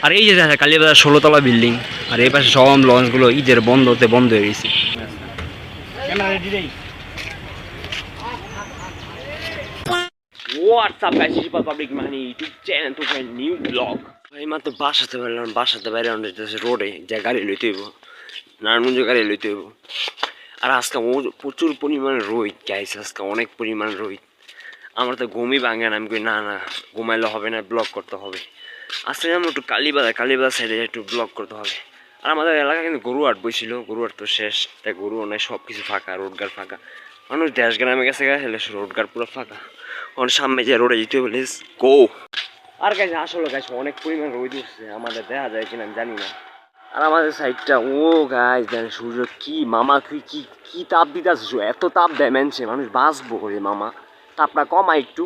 আর এই যে কালীবাজার 16 তলা বিল্ডিং, আর এই পাশে সব লঞ্চগুলো ঈদের বন্ধতে বন্ধ হয়ে গেছে। What's up guys, it's Public Money YouTube channel to a new vlog. এই মাত্র বাসাতে বাইরে রোডে যে গাড়ি লইতে হইব, নারায়ণগঞ্জ গাড়ি লইতে হইব। আর আজকে প্রচুর পরিমাণে রোদ গাইছে, আজকে অনেক পরিমাণ রোদ। আমার তো ঘুমই ভাঙে না, আমি কই না ঘুমাইলে হবে না, ব্লগ করতে হবে। আজকে যেমন একটু কালীবাজার সাইডে একটু ব্লগ করতে হবে। আর আমাদের এলাকায় কিন্তু গরু হাট বইছিল, গরু হাট তো শেষ, তাই গরু নাই, সব কিছু ফাঁকা, রোডঘাট ফাঁকা। মানুষ দেশ গ্রামে গেছে রোডঘাট পুরো ফাঁকা। ওর সামনে যে রোডে যেতে বলে গো। আর গাইছে আসলে গাইছে অনেক পরিমাণ রোদ উঠছে, আমাদের দেখা যায় কিনা আমি জানি না। আর আমাদের সাইডটা গাইস দেন সূর্য কি মামা, কি তাপ দিতে আসছো, এত তাপ দেয় মেনছে, মানুষ বাঁচবো করে মামা, তাপটা কমা একটু।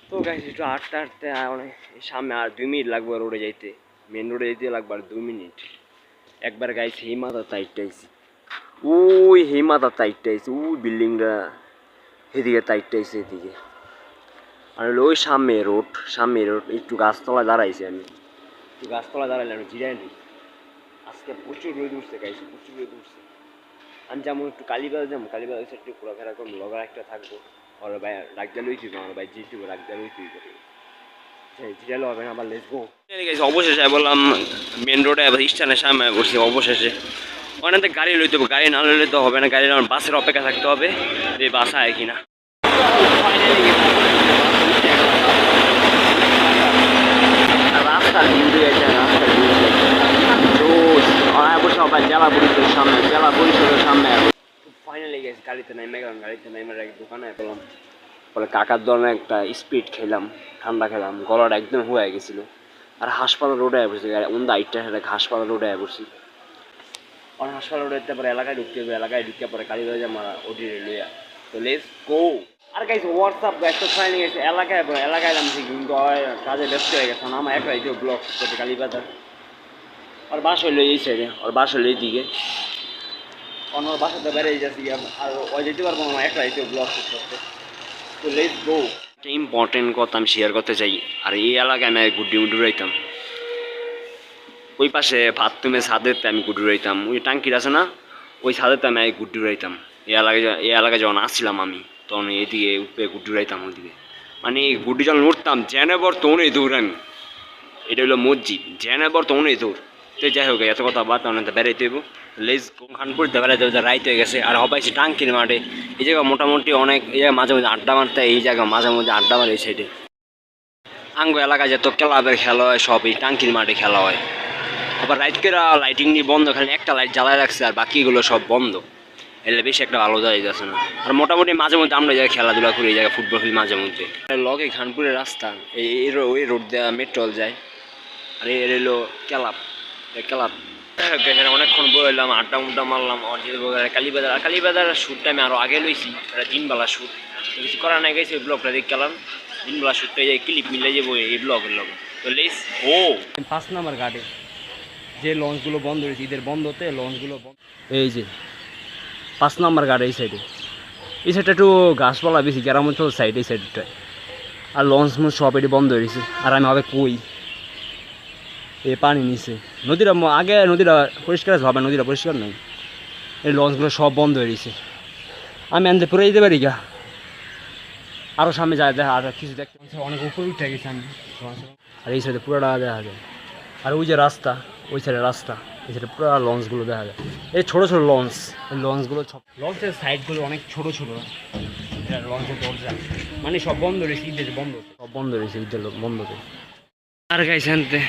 তো গাইস একটু হাঁটতে অনেক সামনে আর 2 মিনিট লাগবে রোডে যাইতে, মেন রোডে যেতে লাগবে আর 2 মিনিট। একবার গাইস হিমাতা তাইটাইছি, হিমাতা তাইটাইছি, বিল্ডিংটা এদিকে তাইটাইছে এদিকে। আর ওই সামনে রোড একটু গাছতলায় দাঁড়াইছি আমি, দাঁড়াইলে আমি জিরাই নিই। আজকে প্রচুর রোদ উঠছে গাইছে, প্রচুর রোদ উঠছে। আমি যেমন একটু কালীবাজার যাবো, কালীবাজার একটু ঘোরাফেরা করবো, লগা একটা থাকবো। আর ভাই রাখতে লইছি, আমার ভাই জিটু রাখতে লইছি, জিরাইলে হবে না, আবার লেসবো। অবশেষে বললাম মেন রোডে স্ট্যান্ডের সামনে বসছি অবশেষে। ওখানে গাড়ি লইতে হবে, গাড়ি না লইলে তো হবে না, গাড়ি বাসের অপেক্ষা থাকতে হবে, এই বাস আয় কিনা। রাস্তার ভিউ দেখেছে, জেলা পরিষদের সামনে ফাইনালি গেছি, গাড়িতে নেমে গেলাম, দোকানে পেলাম। পরে কাকার ধরনের একটা স্পিড খেলাম, ঠান্ডা খেলাম, গলাটা একদম হয়ে গেছিলো। আর হাসপাতাল রোডে পড়ছি, উন্দা আইটটা সেটা হাসপাতাল রোডে পড়ছি। আর হাসপাতাল রোডে পরে এলাকায় ঢুকতে হবে, এলাকায় ঢুকে পরে কালীবাজার যা মারা ওটি লইয়া। তো লেটস গো। আর গাইছে হোয়াটসঅ্যাপ গাইস, তো ফাইনালি গেছে এলাকায় এলাম কিন্তু কাজে ব্যস্ত হয়ে গেছে, আমার একলা এই ব্লগ করতে কালীবাজার। আর বাস হইলো এই সাইডে, আর বাস হইলো এইদিকে, অন্য বাসাতে বেড়ে যাচ্ছি, আর ওই যেতে পারবো আমার একলা এই ব্লগ করতে। তো লেটস গো। একটা ইম্পর্টেন্ট কথা আমি শেয়ার করতে চাই। আর এই এলাকায় আমি গুড্ডি উড়াইতাম, ওই পাশে বাথরুমে ছাদেতে আমি গুড্ডি উড়াইতাম, ওই টাঙ্কির আছে না, ওই ছাদেতে আমি গুড্ডি উড়াইতাম। এই এলাকায় যখন আসছিলাম আমি, তখন এদিকে উপরে গুড্ডি উড়াইতাম ওইদিকে। মানে গুড্ডি যখন উঠতাম জেনেবর তখনই দৌড় আমি, এটা হলো মসজিদ, জেনেবর তখনই দৌড়। তো যাই হোক এত কথা বাদ, অনেক বেড়াইতে হইব। লেজ খানপুরতে বেড়াইতে রাইত হয়ে গেছে। আর হবাইছি টাঙ্কির মাঠে, এই জায়গা মোটামুটি অনেক, এই জায়গায় মাঝে মাঝে আড্ডা মারতে, এই জায়গা মাঝে মধ্যে আড্ডা মারে এই সাইডে। আঙ্গ এলাকায় যত ক্লাবের খেলা হয় সব এই টাঙ্কির মাঠে খেলা হয়। আবার রাইট করে লাইটিং নিয়ে বন্ধ, খালি একটা লাইট জ্বালায় রাখছে, আর বাকিগুলো সব বন্ধ, এলে বেশি একটা ভালো যায় যাচ্ছে না। আর মোটামুটি মাঝে মধ্যে আমরা এই জায়গায় খেলাধুলা করি, এই জায়গায় ফুটবল খেলি মাঝে মধ্যে। লগে খানপুরের রাস্তা, ওই রোড দেওয়া মেট্রোল যায়। আর এর এলো ক্লাব। অনেকক্ষণ বললাম, আড্ডা মুড্ডা মারলাম। কালীবাজার শ্যুটটা আমি আরও আগে লইছি, এটা দিনবেলা শ্যুট, কিছু করার নাই গেছি, ওই ব্লগটা দেখে গেলাম। দিনবেলা শ্যুটটা এই ক্লিপ মিলে যাবো এই ব্লগের লগে। তো লেস 5 নম্বর ঘাটে যে লঞ্চগুলো বন্ধ হয়েছে, ঈদের বন্ধতে লঞ্চগুলো বন্ধ, এই যে 5 নম্বর ঘাট এই সাইডে একটু গাছপালা বেশি, গ্রাম অঞ্চল সাইড এই সাইডটায়। আর লঞ্চ সব এটি বন্ধ হয়েছে। আর আমি হবে কই এই পানি নিচে, নদীটা আগে নদীটা পরিষ্কার আছে, হবে নদীটা পরিষ্কার নাই, এই লঞ্চগুলো সব বন্ধ হয়ে গেছে। আমি আনতে পুরো যেতে পারি গা, আরও সামনে যায় দেখা, আর কিছু দেখতে অনেক উপরে উঠে গেছে আমি। আর এই সাইডে পুরোটা দেখা যায়। আর ওই যে রাস্তা, ওই সাইডে রাস্তা, এই সাইডে পুরো লঞ্চগুলো দেখা যায়। এই ছোটো ছোটো লঞ্চ, এই লঞ্চগুলো লঞ্চের সাইডগুলো অনেক ছোটো ছোটো, লঞ্চের দরজা মানে সব বন্ধ রয়েছে, ঈদের বন্ধ, সব বন্ধ রয়েছে ঈদের বন্ধতে। আর গাইছে আনতে,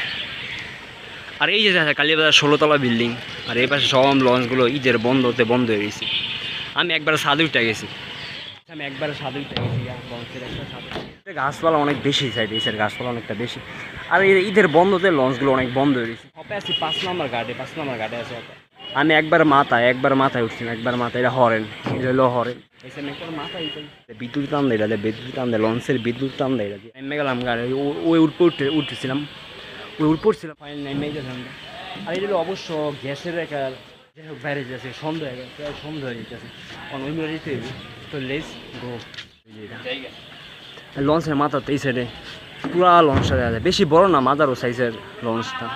আর এই যে কালীবাজার 16 তলা বিল্ডিং, আর এই পাশে সব লঞ্চগুলো ঈদের বন্ধতে বন্ধ হয়ে গেছে। আমি একবার ছাদে উঠে গেছি, লঞ্চের একটা ছাদে। গাছপালা অনেক বেশি সাইড, এই সাইড গাছপালা অনেকটা বেশি। আর ঈদের বন্ধতে লঞ্চগুলো অনেক বন্ধ হয়ে গেছে। হপে আছি 5 নম্বর ঘাটে আছে। আমি একবার মাথায় উঠছিলাম, একবার মাথায়, এটা হরেন, এটা হলো হরেন, মাথায় বিদ্যুৎ টান দেয়, লঞ্চের বিদ্যুৎ টান দেয়। নেমে গেলাম গাড়ি, ওই উঠতেছিলাম, ফাইনাল নেমে গেছিলাম। আর এই অবশ্য গ্যাসের একটা ব্যারেজ আছে, সন্দেহ হয়ে যেতেছে, ওই মিলে যেতে হবে। তো লেটস গো। লঞ্চের মাথাতে এই সাইডে পুরা লঞ্চটা দেখা যায়, বেশি বড় না, মাদারও সাইজের লঞ্চটা,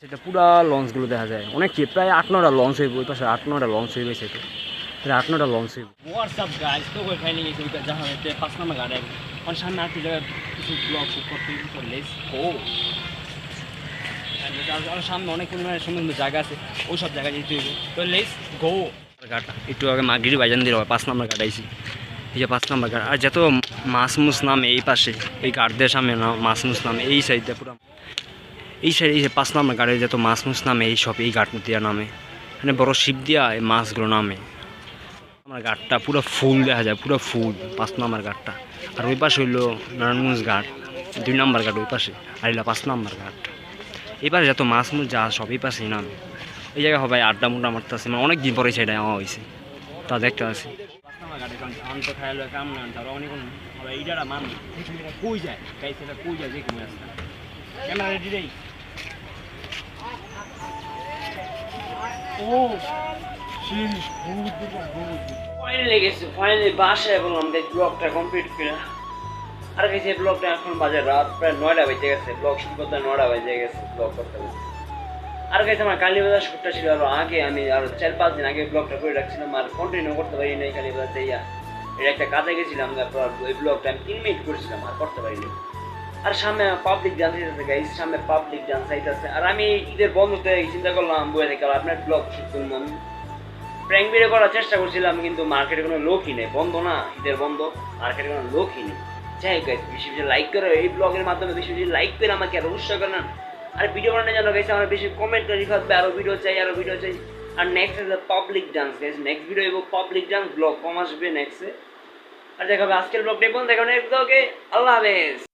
সেটা পুরা লঞ্চগুলো দেখা যায় অনেক, কি প্রায় 8-9টা লঞ্চ হইব, ওই পাশে 8-9টা লঞ্চ হইবে, সেটা প্রায় 8-9টা লঞ্চ হইব। হোয়াটসঅ্যাপ গাইস, তো ওই ফাইনালি গেছে ওইটা জাহাজে 5 নম্বর ঘাটে, আর সামনে আরেকটু জায়গায় কিছু ব্লগ শুট করতে, তো লেটস গো। আর সামনে অনেক পরিমাণে সুন্দর সুন্দর জায়গা আছে, ওই সব জায়গায় যেতে হইব, তো লেটস গো। ঘাটটা একটু আগে মাগিরি বাইজান দিল, 5 নম্বর ঘাট আইছি, এই যে 5 নম্বর ঘাট। আর যত মাছ মুছ নামে এই পাশে, এই ঘাটদের সামনে না মাছ মুছ নামে, এই সাইডটা পুরো এই সাইড, এই যে 5 নম্বর ঘাটে যত মাছ মুছ নামে এই সব এই ঘাট দিয়া নামে, মানে বড় শিপ দিয়া এই মাছগুলো নামে। আমার ঘাটটা পুরো ফুল দেখা যায়, পুরো ফুল 5 নম্বর ঘাটটা। আর ওই পাশে হইলো নারায়ণগঞ্জ ঘাট, 2 নম্বর ঘাট ওই পাশে, আর হইলো 5 নম্বর ঘাট। এই পাশে যত মাছ মুছ যা সব এই পাশেই নামে। এই জায়গায় সবাই আড্ডা মুড্ডা মারতেছে, মানে অনেক দিন পরে সেটা আমার হয়েছে, তা দেখতে আছে। 5 নম্বর ঘাটে অন্ত খাইলো কাম না, তারা অনেক এইটা মান কই যায় গাইছে, এটা কই যায় যে কোনো রাস্তা। ক্যামেরা রেডি রেই। ও ফাইনালি গেছি, ফাইনালি বাসায় বললাম যে ব্লগটা কমপ্লিট করে। আর গেছে ব্লগটা এখন বাজে রাত প্রায় 9টা বেজে গেছে, ব্লগ শুট করতে 9টা বেজে গেছে ব্লগ করতে করতে। আর গেছে আমার কালীবাজার শুটটা ছিল আরো আগে, আমি আরো 4-5 দিন আগে ব্লগটা করে রাখছিলাম, আর কন্টিনিউ করতে পারি নাই কালীবাজার যাইয়া। এটা একটা কাজে গেছিলাম, তারপর ওই ব্লগটা আমি 3 মিনিট করেছিলাম, আর করতে পারিনি। আর সামনে পাবলিক ডান্স আছে গাইস, সামনে পাবলিক ডান্স আছে। আর আমি ঈদের বন্ধতে চিন্তা করলাম বয়ে থেকে আপনার ব্লগ শুট করলাম, আমি প্র্যাঙ্ক ভিডিও করার চেষ্টা করছিলাম, কিন্তু মার্কেটে কোনো লোকই নেই, বন্ধ না, ঈদের বন্ধ, মার্কেটে কোনো লোকই নেই। যাই হোক গাইস, বেশি বেশি লাইক করো, এই ব্লগের মাধ্যমে বেশি বেশি লাইক করে আমাকে আরো উৎসাহ করেন। আর ভিডিও বানানোর জন্য গাইস আমার বেশি কমেন্ট করে লিখবে, আরো ভিডিও চাই, আরো ভিডিও চাই। আর next is public dance guys, next video এবং পাবলিক ডান্স ব্লগ কম আসবে নেক্সটে। আর দেখা হবে আজকের ব্লগটা, দেখা হবে নেক্সট ব্লগে। আল্লাহ হাফেজ।